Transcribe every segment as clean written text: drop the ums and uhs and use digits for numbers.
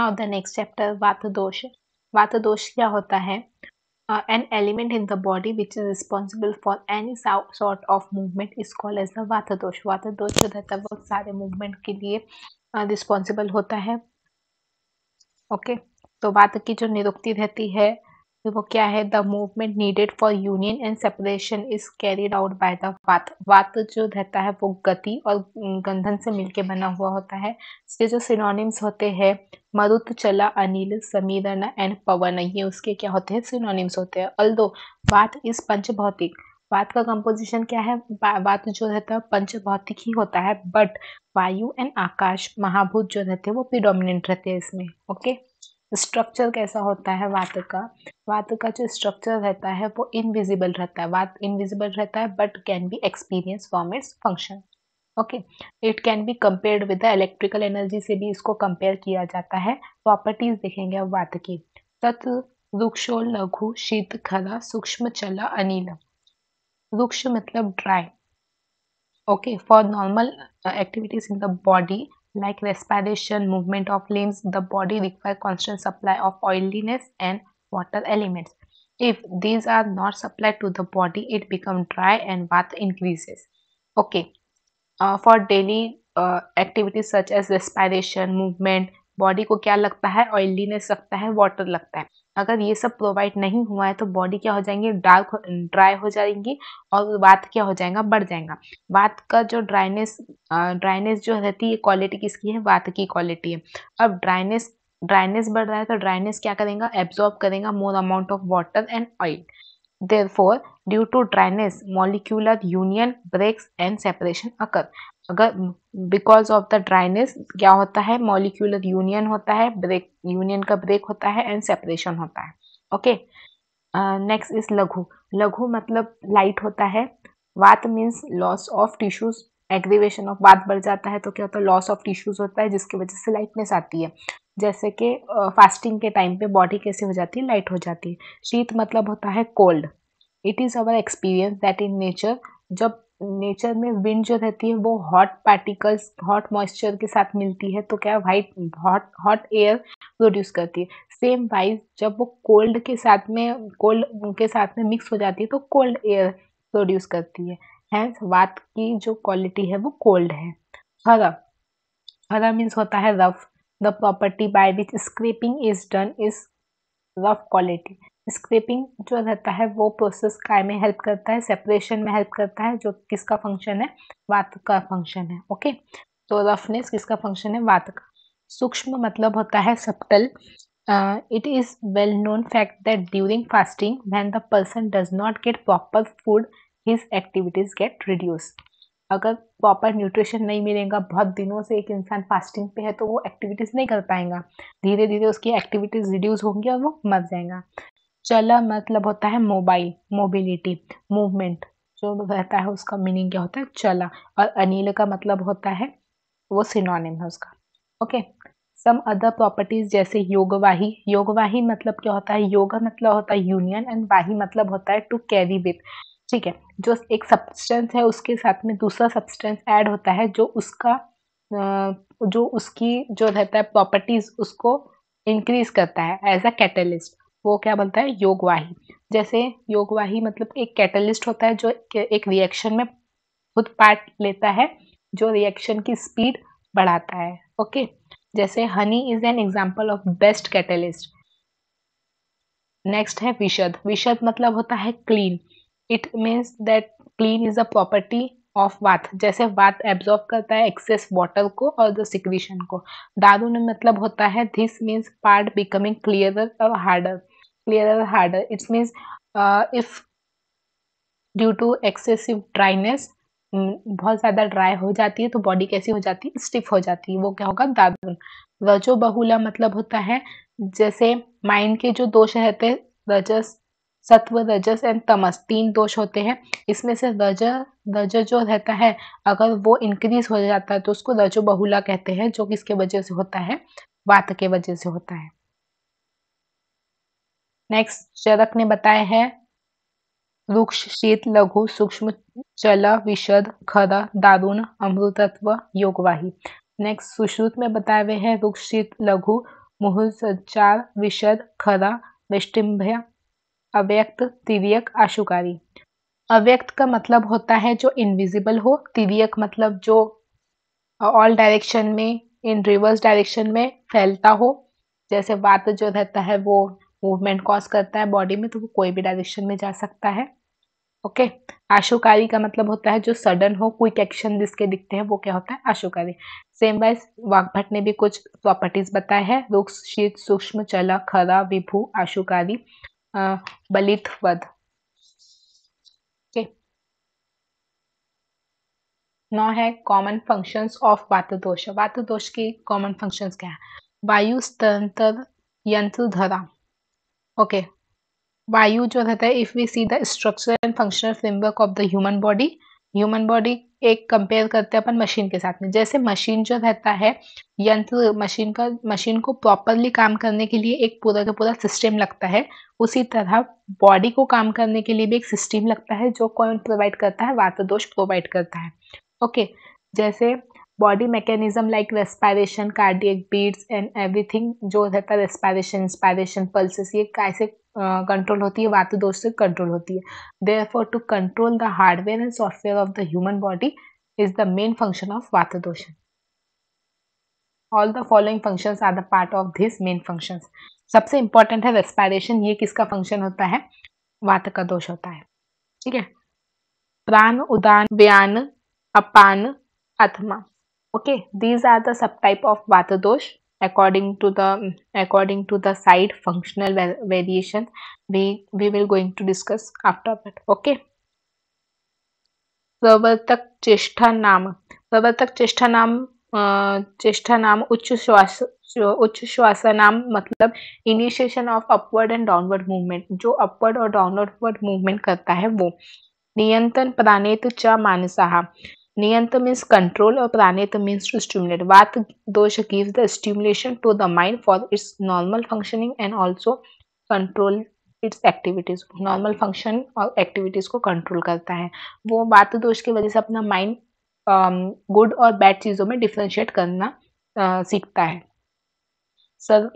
Now the next chapter वात दोष। वात दोष क्या होता है? An element in the body which is responsible for any sort of movement is called as the vata dosha. वात दोष जो रहता है बहुत सारे मूवमेंट के लिए रिस्पॉन्सिबल होता है। ओके, तो वात की जो निरुक्ति रहती है वो क्या है? The movement needed for union and separation is carried out by the वात। वात जो रहता है वो गति और गंधन से मिलके बना हुआ होता है। इसके जो सिनोनिम्स होते हैं मरुत, चला, अनिल, समीरण एंड पवन, ये उसके क्या होते हैं? सिनोनिम्स होते हैं। अल्दो वात इज पंचभौतिक। वात का कंपोजिशन क्या है? वात जो रहता है पंचभौतिक ही होता है, बट वायु एंड आकाश महाभूत जो रहते हैं वो प्रिडोमिनेंट रहते हैं इसमें। ओके, स्ट्रक्चर कैसा होता है वात का? वात का जो स्ट्रक्चर रहता है वो इनविजिबल रहता है। वात इनविजिबल रहता है but can be experience from its function. Okay, it can be compared with the electrical energy से भी इसको कंपेयर किया जाता है। प्रॉपर्टीज देखेंगे अब वात की। तत्, वृक्षो, लघु, शीत, खरा, सूक्ष्म, चला, अनिल। वृक्ष मतलब dry. Okay, for normal activities in the body like respiration, movement of limbs, the body require constant supply of oiliness and water elements. If these are not supplied to the body, it becomes dry and vata increases. Okay, for daily activities such as respiration, movement, body को क्या लगता है? Oiliness लगता है, water लगता है। अगर ये सब प्रोवाइड नहीं हुआ है तो बॉडी क्या हो जाएंगी? ड्राई हो जाएंगी और वात क्या हो जाएगा? बढ़ जाएगा। वात का जो ड्राइनेस जो रहती है क्वालिटी किसकी है? वात की क्वालिटी है। अब ड्राइनेस बढ़ रहा है तो ड्राइनेस क्या करेगा? एब्जॉर्ब करेगा more amount of water and oil. Therefore, due to dryness, molecular union breaks and separation occur. अगर बिकॉज ऑफ द ड्राइनेस क्या होता है? मॉलिक्यूलर यूनियन होता है, ब्रेक यूनियन का ब्रेक होता है एंड सेपरेशन होता है। ओके, नेक्स्ट इज लघु। लघु मतलब लाइट होता है। वात means loss of tissues, aggravation of वात बढ़ जाता है तो क्या होता है? लॉस ऑफ टिश्यूज होता है जिसकी वजह से लाइटनेस आती है। जैसे कि फास्टिंग के टाइम पे बॉडी कैसे हो जाती है? लाइट हो जाती है। शीत मतलब होता है cold. It is our experience that in nature, जब नेचर में विंड जो रहती है वो हॉट पार्टिकल्स, हॉट मॉइस्चर के साथ मिलती है तो क्या वाइट हॉट एयर प्रोड्यूस करती है। सेम वाइज जब वो कोल्ड के साथ में मिक्स हो जाती है तो कोल्ड एयर प्रोड्यूस करती है। हैंस वात की जो क्वालिटी है वो कोल्ड है। हरा, हरा मीन्स होता है rough. The property by which scraping is done is rough quality. Scraping जो रहता है वो प्रोसेस काय में हेल्प करता है? सेपरेशन में हेल्प करता है, जो किसका फंक्शन है? वात का फंक्शन है। ओके, तो रफनेस किसका फंक्शन है? वात का। सूक्ष्म मतलब होता है subtle. It is well known fact that during fasting when the person does not get proper food his activities get reduce. अगर प्रॉपर न्यूट्रिशन नहीं मिलेगा, बहुत दिनों से एक इंसान फास्टिंग पे है तो वो एक्टिविटीज नहीं कर पाएगा, धीरे धीरे उसकी एक्टिविटीज रिड्यूस होंगी और वो मर जाएगा। चला मतलब होता है मोबाइल, मोबिलिटी, मूवमेंट जो रहता है उसका मीनिंग क्या होता है? चला। और अनिल का मतलब होता है, वो सिनोनिम है उसका। ओके, सम अदर प्रॉपर्टीज जैसे योगवाही। योगवाही मतलब क्या होता है? योगा मतलब होता है यूनियन एंड वाही मतलब होता है टू कैरी विथ। ठीक है, जो एक सब्सटेंस है उसके साथ में दूसरा सब्सटेंस ऐड होता है जो उसका जो उसकी जो रहता है प्रॉपर्टीज उसको इंक्रीज करता है एज अ कैटलिस्ट, वो क्या बनता है? योगवाही। जैसे योगवाही मतलब एक कैटलिस्ट होता है जो एक रिएक्शन में खुद पार्ट लेता है, जो रिएक्शन की स्पीड बढ़ाता है। ओके, जैसे honey is an example of best catalyst. Next है विशद। विशद मतलब होता है clean. It means that clean is a property of वात। जैसे वात एब्जॉर्ब करता है एक्सेस वाटर को और द सिक्रीशन को। दारुण मतलब होता है this means part becoming clearer और harder. Clearer harder, it's means if due to excessive dryness, बहुत ज़्यादा ड्राई हो जाती है तो बॉडी कैसी हो जाती है? स्टिफ हो जाती है, वो क्या होगा? दारुण। रजो बहुला मतलब होता है जैसे माइंड के जो दोष रहते हैं, रजस, सत्व, रजस एंड तमस, 3 दोष होते हैं। इसमें से रज जो रहता है अगर वो इंक्रीज हो जाता है तो उसको रजो बहुला कहते हैं, जो किसके वजह से होता है? वात के वजह से होता है। नेक्स्ट चरक ने बताया है वृक्ष, शीत, लघु, सूक्ष्म, चल, विशद, खर, दारुण, अमृतत्व, योगवाही। नेक्स्ट सुश्रुत में बताए हुए हैं वृक्ष, शीत, लघु, मुहुर, संचार, विशद, खरा, विष्टिम्भ्य, अव्यक्त, तिर्यक, आशुकारी। अव्यक्त का मतलब होता है जो इनविजिबल हो, तिर्यक मतलब जो ऑल डायरेक्शन में, इन रिवर्स डायरेक्शन में फैलता हो। जैसे वात जो रहता है वो मूवमेंट कॉज करता है बॉडी में, तो वो कोई भी डायरेक्शन में जा सकता है। ओके। आशुकारी का मतलब होता है जो सडन हो, क्विक एक्शन जिसके दिखते हैं वो क्या होता है, आशुकारी। सेम वाइज वाग्भट ने भी कुछ प्रॉपर्टीज बताए हैं, रुक्ष, शीत, सूक्ष्म, चला, खरा, विभु, आशुकारी, बलित, वध। ओके। नौ है common functions of vata dosha. वात दोष की कॉमन फंक्शंस क्या है? वायु, स्तंत्र, यंत्र, धरा। ओके। वायु जो रहता है, if we see the structure and functional framework of the human body एक कंपेयर करते हैं अपन मशीन के साथ में। जैसे मशीन जो रहता है, यंत्र, मशीन को प्रॉपरली काम करने के लिए एक पूरा का पूरा सिस्टम लगता है, उसी तरह बॉडी को काम करने के लिए भी एक सिस्टम लगता है, जो कौन प्रोवाइड करता है, वात दोष प्रोवाइड करता है। ओके। जैसे body mechanism like respiration, cardiac beats and everything जो रहता है, रेस्पिरेशन, इंस्पायरेशन, पल्सेस, ये कैसे कंट्रोल होती है, वात दोष से कंट्रोल होती है। Therefore to control the hardware and software of the human body is the main function of vata dosha. All the following functions are the part of this main functions. सबसे इंपॉर्टेंट है रेस्पिरेशन, ये किसका फंक्शन होता है, वात का दोष होता है। ठीक है। प्राण, उदान, व्यान, अपान, आत्मा। Okay, these are the subtype of vata dosh according to the side functional variation we will going to discuss after that. Okay. प्रवर्तक चेष्टा नाम। प्रवर्तक चेष्टा नाम उच्च श्वास नाम मतलब initiation of upward and downward movement, जो अपवर्ड और डाउनवर्ड मूवमेंट करता है वो। नियंत्रण, प्राणेत च मानसाहा। नियंत्र means control और प्राणेत means to stimulate. वात दोष gives the stimulation to the mind for its normal functioning and also control its activities. Normal function और activities को control करता है। वो वात दोष की वजह से अपना mind गुड और बैड चीजों में डिफ्रेंशिएट करना सीखता है। सर्व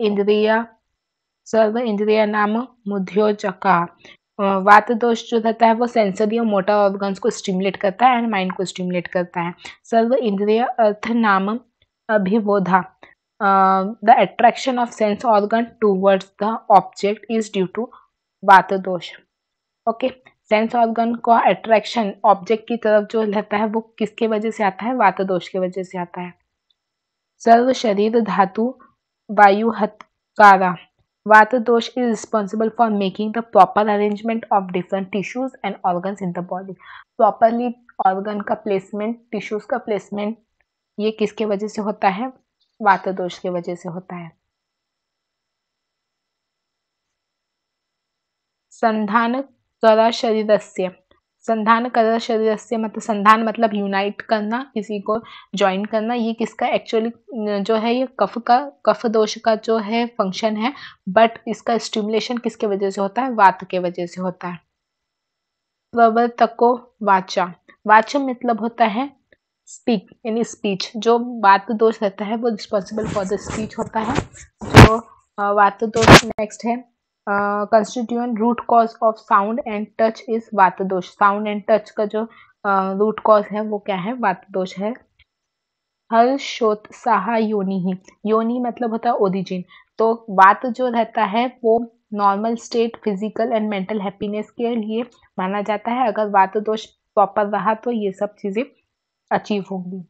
इंद्रिया नाम मुध्योजका। वात दोष जो रहता है वो सेंसरी और मोटर ऑर्गन्स को स्टिमुलेट करता है एंड माइंड को स्टिमुलेट करता है। सर्व इंद्रिय अर्थ नाम अभिबोधा। The attraction of sense organ towards the object is due to vata dosha. Okay. Sense organ का अट्रैक्शन ऑब्जेक्ट की तरफ जो रहता है वो किसके वजह से आता है, वात दोष की वजह से आता है। सर्व शरीर धातु वायु हत्कारा। Vata dosh is responsible for making the proper arrangement of different tissues and organs in the body. Properly organ का placement, tissues का placement, ये किसके वजह से होता है, वात दोष की वजह से होता है। संधान करा शरीरस्य। संधान करा शरीरस्य मतलब संधान मतलब यूनाइट करना, किसी को ज्वाइन करना। ये किसका एक्चुअली जो है, ये कफ दोष का जो है फंक्शन है, बट इसका स्टिमुलेशन किसके वजह से होता है, वात के वजह से होता है। प्रवर्तको वाचा। वाचा मतलब होता है स्पीक, यानी स्पीच। जो वात दोष रहता है वो रिस्पॉन्सिबल फॉर द स्पीच होता है। जो वात दोष नेक्स्ट है constituent root cause of sound and touch is vata dosha. Sound and touch का जो रूट कॉज है वो क्या है, वात दोष है। हर्षोत्साह योनि ही। योनि मतलब होता है ओरिजिन। तो वात जो रहता है वो normal state, physical and mental happiness के लिए माना जाता है। अगर वात दोष प्रॉपर रहा तो ये सब चीजें अचीव होंगी।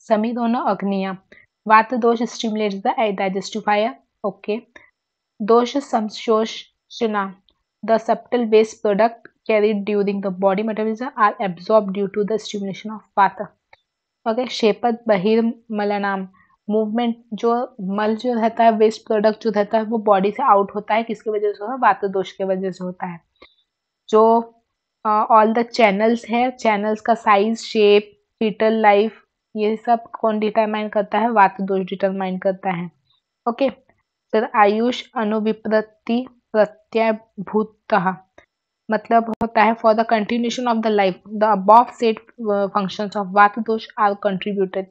समी दोनों अग्नियां। वात दोष stimulates the digestive fire. Okay. दोष संशोषणा। The subtle waste product carried during the body metabolism are absorbed due to the stimulation of vata. Okay. शेपद बहिर्मलनाम। मूवमेंट, जो मल जो रहता है, वेस्ट प्रोडक्ट जो रहता है वो बॉडी से आउट होता है, किसकी वजह से होता है, वात दोष की वजह से होता है। जो ऑल द चैनल्स है, चैनल्स का साइज, शेप, फीटल लाइफ, ये सब कौन डिटरमाइन करता है, वात दोष डिटरमाइन करता है। ओके। फिर आयुष अनुविप्रति प्रत्ययभूतः मतलब होता है for the continuation of the life the above said functions of vata दोष आर कंट्रीब्यूटेड।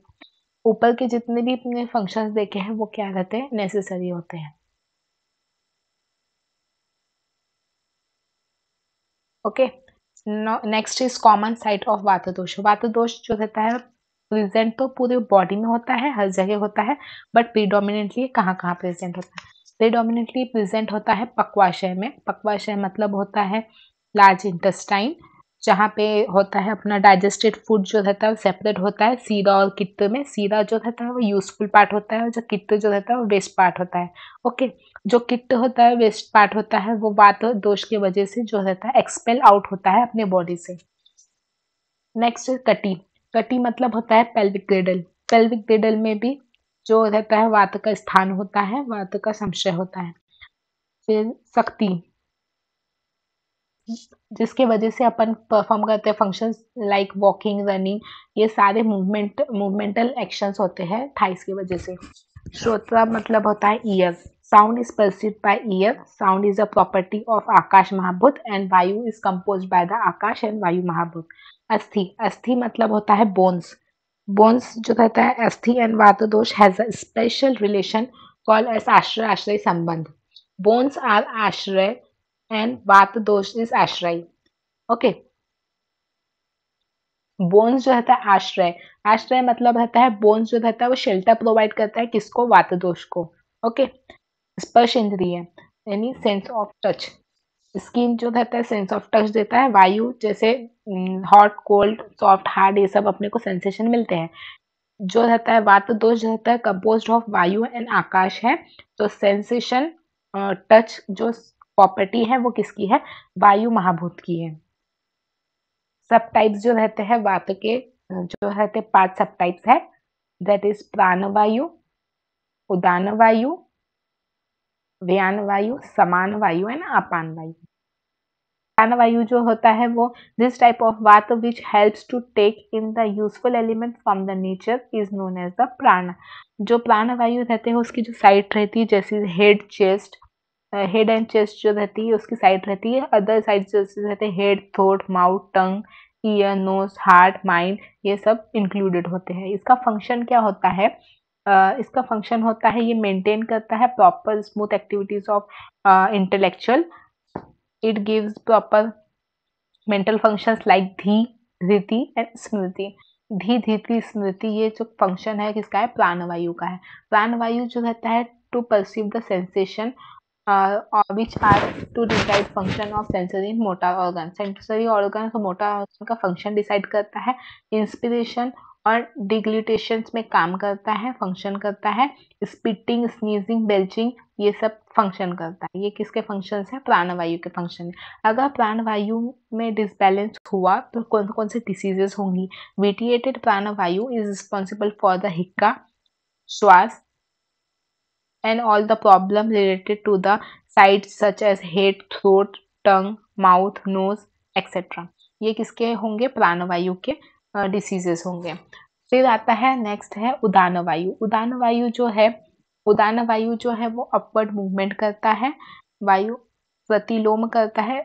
ऊपर के जितने भी अपने फंक्शंस देखे हैं वो क्या रहते हैं, नेसेसरी होते हैं। Okay, next is common site of vata dosha. वात दोष जो रहता है प्रेजेंट तो पूरे बॉडी में होता है, हर जगह होता है, बट प्रीडोमिनेटली कहाँ कहाँ प्रेजेंट होता है? प्रीडोमिनेटली प्रेजेंट होता है पक्वाशय में। पक्वाशय मतलब होता है लार्ज इंटेस्टाइन, जहाँ पे होता है अपना डाइजेस्टेड फूड जो रहता है वो सेपरेट होता है सीरा और कित्त में। सीरा जो रहता है वो यूजफुल पार्ट होता है और जो कित्त जो रहता है वो वेस्ट पार्ट होता है। ओके, जो कित्त होता है, वेस्ट पार्ट होता है, वो वात दोष की वजह से जो रहता है एक्सपेल आउट होता है अपने बॉडी से। नेक्स्ट कटी। कटी मतलब होता है पेल्विक ग्रेडल। पेल्विक ग्रेडल में भी जो रहता है वात का स्थान होता है, वात का संशय होता है। फिर शक्ति, जिसके वजह से अपन परफॉर्म करते हैं फंक्शंस लाइक वॉकिंग, रनिंग, ये सारे मूवमेंटल एक्शंस होते हैं थाइस की वजह से। श्रोत्र मतलब होता है ear. Sound is perceived by ear. Sound is a property of akash mahabhuta and vayu is composed by the akash and vayu mahabhuta. अस्थि, अस्थि मतलब होता है बोन्स। बोन्स जो रहता है अस्थि and vata dosha has a special relation called as ashraya ashraya संबंध। बोन्स आर आश्रय एंड वात दोष इज आश्रय। ओके, बोन्स जो रहता है आश्रय, आश्रय मतलब रहता है बोन्स जो रहता है वो शेल्टर प्रोवाइड करता है किसको, वात दोष को। ओके, स्पर्श इंद्रिय यानी सेंस ऑफ टच। स्किन जो रहता है सेंस ऑफ टच देता है। वायु जैसे हॉट, कोल्ड, सॉफ्ट, हार्ड, ये सब अपने को सेंसेशन मिलते हैं। जो रहता है वात दोष जो रहता है कंपोज्ड ऑफ वायु एंड आकाश है, तो सेंसेशन टच जो प्रॉपर्टी है वो किसकी है, वायु महाभूत की है। सब टाइप्स जो रहते हैं वात के, जो रहते 5 सब टाइप्स है, दैट इज प्राण वायु, उदान वायु, व्यान वायु, समान वायु एंड अपान वायु। प्राण वायु जो होता है वो this type of vata which helps to take in the useful element from the nature is known as the prana. जो प्राण वायु रहते हैं उसकी जो साइड रहती है, जैसे head, chest, head and chest जो रहती है उसकी साइड रहती है। अदर साइड जैसे रहते हैं हेड, थ्रोट, माउथ, टंग, ईयर, नोज, हार्ट, माइंड, ये सब इंक्लूडेड होते हैं। इसका फंक्शन क्या होता है, इसका फंक्शन होता है ये मेंटेन करता है proper smooth activities of intellectual. It gives proper mental functions like धी, धृति एंड स्मृति। धी, धृति, स्मृति, ये जो फंक्शन है किसका है, प्राणवायु का है। प्राणवायु जो रहता है to perceive the sensation which are to decide function of sensory in motor organ। Sensory organ और मोटर ऑर्गन का फंक्शन डिसाइड करता है। इंस्पिरेशन और डिग्लिटेशन में काम करता है, फंक्शन करता है। स्पिटिंग, स्नीजिंग, बेल्चिंग, ये सब फंक्शन करता है। ये किसके फंक्शंस है, प्राणवायु के फंक्शन है। अगर प्राणवायु में डिसबैलेंस हुआ तो कौन कौन से डिसीजेस होंगी। विटिएटेड प्राणवायु इज रिस्पॉन्सिबल फॉर द हिक्का, श्वास and all the problems related to the sides such as head, throat, tongue, mouth, nose, etc. ये किसके होंगे, प्राणवायु के डिसीजेस होंगे। फिर आता है नेक्स्ट है उदान वायु। उदान वायु जो है, उदान वायु जो है वो अपवर्ड मूवमेंट करता है। वायु प्रतिलोम करता है।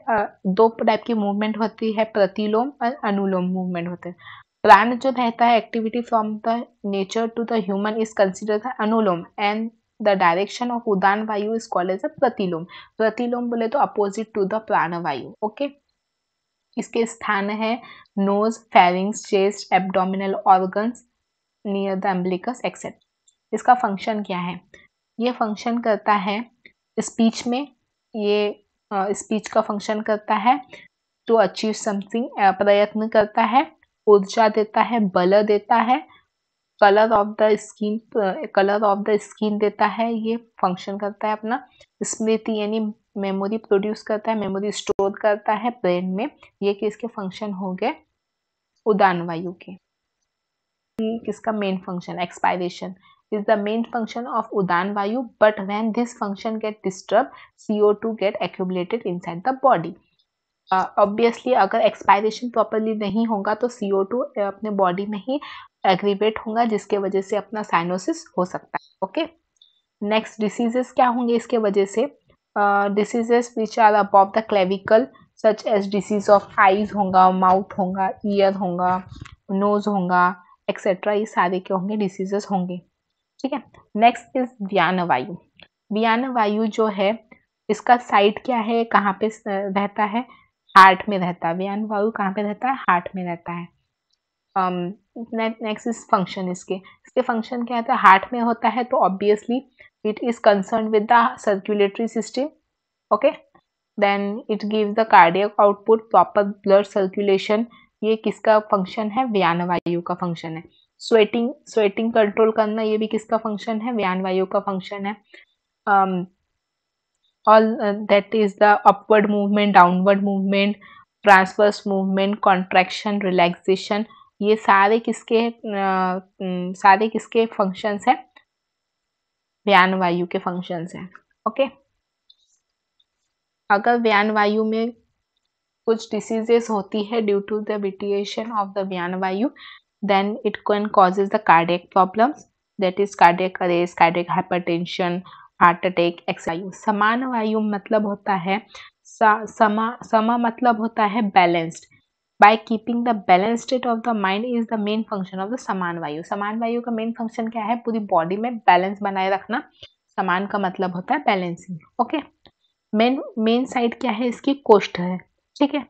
दो टाइप की मूवमेंट होती है, प्रतिलोम और अनुलोम मूवमेंट होते हैं। प्राण जो रहता है activity from the nature to the human is considered anulom and the direction of udana vayu is called as a प्रतिलोम। प्रतिलोम बोले तो अपोजिट टू द प्राण वायु। ओके, इसके स्थान है nose, pharynx, chest, abdominal organs near the umbilicus etcetera. इसका फंक्शन क्या है, ये फंक्शन करता है स्पीच में, ये स्पीच का फंक्शन करता है। टू अचीव समथिंग, प्रयत्न करता है। ऊर्जा देता है, बल देता है। Colour of the skin, colour of the skin देता है, ये फंक्शन करता है अपना। स्मृति यानी मेमोरी प्रोड्यूस करता है, मेमोरी स्टोर करता है ब्रेन में। ये किसके फंक्शन हो गए, उदान वायु के। किसका main function, expiration is the main function of उदान वायु, but when this function get disturbed, CO2 get accumulated inside the body। Obviously अगर एक्सपायरेशन प्रॉपरली नहीं होगा तो CO2 अपने बॉडी में ही एग्रीवेट होगा, जिसके वजह से अपना साइनोसिस हो सकता है। ओके, नेक्स्ट डिसीजेस क्या होंगे इसके वजह से, diseases which are above the clavicle such as disease of eyes होगा, माउथ होगा, ईयर होगा, नोज होगा, एक्सेट्रा, ये सारे क्या होंगे, डिसीजेस होंगे। ठीक है। नेक्स्ट इज व्यान वायु। व्यान वायु जो है इसका साइट क्या है, कहाँ पे रहता है, हार्ट में रहता है। व्यान वायु कहाँ पे रहता है, हार्ट में रहता है। Next is function. इसके फंक्शन क्या होता है, हार्ट में होता है तो obviously it is concern with the circulatory system. Okay, then it gives the cardiac output, proper blood circulation. ये किसका फंक्शन है, व्यान वायु का फंक्शन है। स्वेटिंग कंट्रोल करना, ये भी किसका फंक्शन है, व्यान वायु का फंक्शन है। all that is the upward movement, downward movement, transverse movement, contraction, relaxation, ये सारे किसके फंक्शंस हैं, व्यान वायु के फंक्शंस हैं। ओके, अगर व्यान वायु में कुछ डिसीजेस होती है due to the vitiation of the vyana vayu, then it can causes the cardiac problems, that is cardiac arrest, cardiac hypertension, heart attack, excise. समान वायु मतलब होता है समा मतलब होता है balanced. By keeping the balance state of the mind is the main function of the समान वायु। समान वायु का मेन फंक्शन क्या है, पूरी बॉडी में बैलेंस बनाए रखना। समान का मतलब होता है बैलेंसिंग। ओके, मेन साइड क्या है इसकी, कोष्ठ है। ठीक है,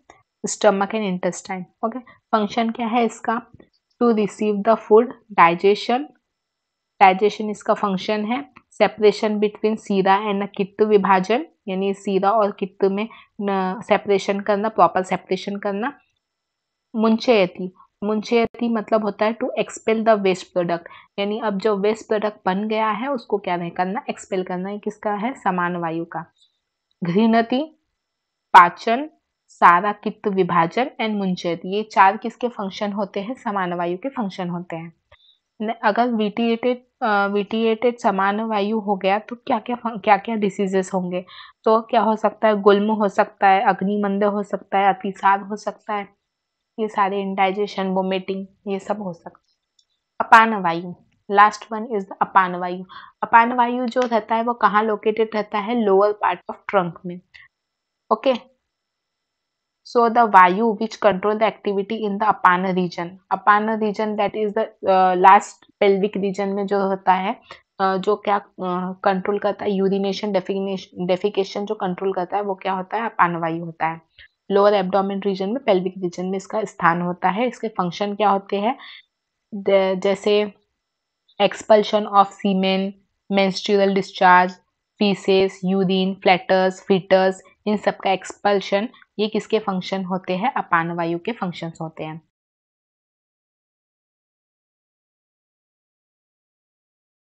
stomach and intestine. Okay, function क्या है इसका, to receive the food, digestion इसका फंक्शन है। Separation between sara and kitta, विभाजन, यानी सीरा और कित्त में सेपरेशन करना, प्रॉपर सेपरेशन करना। मुंचयति मतलब होता है to expel the waste product, यानी अब जो वेस्ट प्रोडक्ट बन गया है उसको क्या नहीं करना, एक्सपेल करना। ये किसका है, समान वायु का। घृणति पाचन, सारा कित्त विभाजन एंड मुंचयति, ये चार किसके फंक्शन होते हैं, समान वायु के फंक्शन होते हैं। अगर विटिएटेड समान वायु हो गया तो क्या क्या डिसीजेस होंगे, तो क्या हो सकता है, गुल्म हो सकता है, अग्निमंद हो सकता है, अतिसार हो सकता है, ये सारे इंडाइजेशन, वोमिटिंग, ये सब हो सकता है। अपान वायु, लास्ट वन इज द अपान वायु। अपान वायु जो रहता है वो कहाँ लोकेटेड रहता है, लोअर पार्ट ऑफ ट्रंक में। Okay, so the vayu which control the activity in the apana region that is the last pelvic region में जो होता है, जो क्या कंट्रोल करता है, यूरिनेशन, डेफिकेशन जो कंट्रोल करता है वो क्या होता है, अपान वायु होता है। लोअर एब्डोमेन रीजन में, पेल्विक रीजन में इसका स्थान होता है। इसके फंक्शन क्या होते हैं, जैसे expulsion of semen, menstrual discharge, faeces, urine, flatus, foetus, इन सब का एक्सपल्शन, ये किसके फंक्शन होते हैं, अपान वायु के फंक्शंस होते हैं।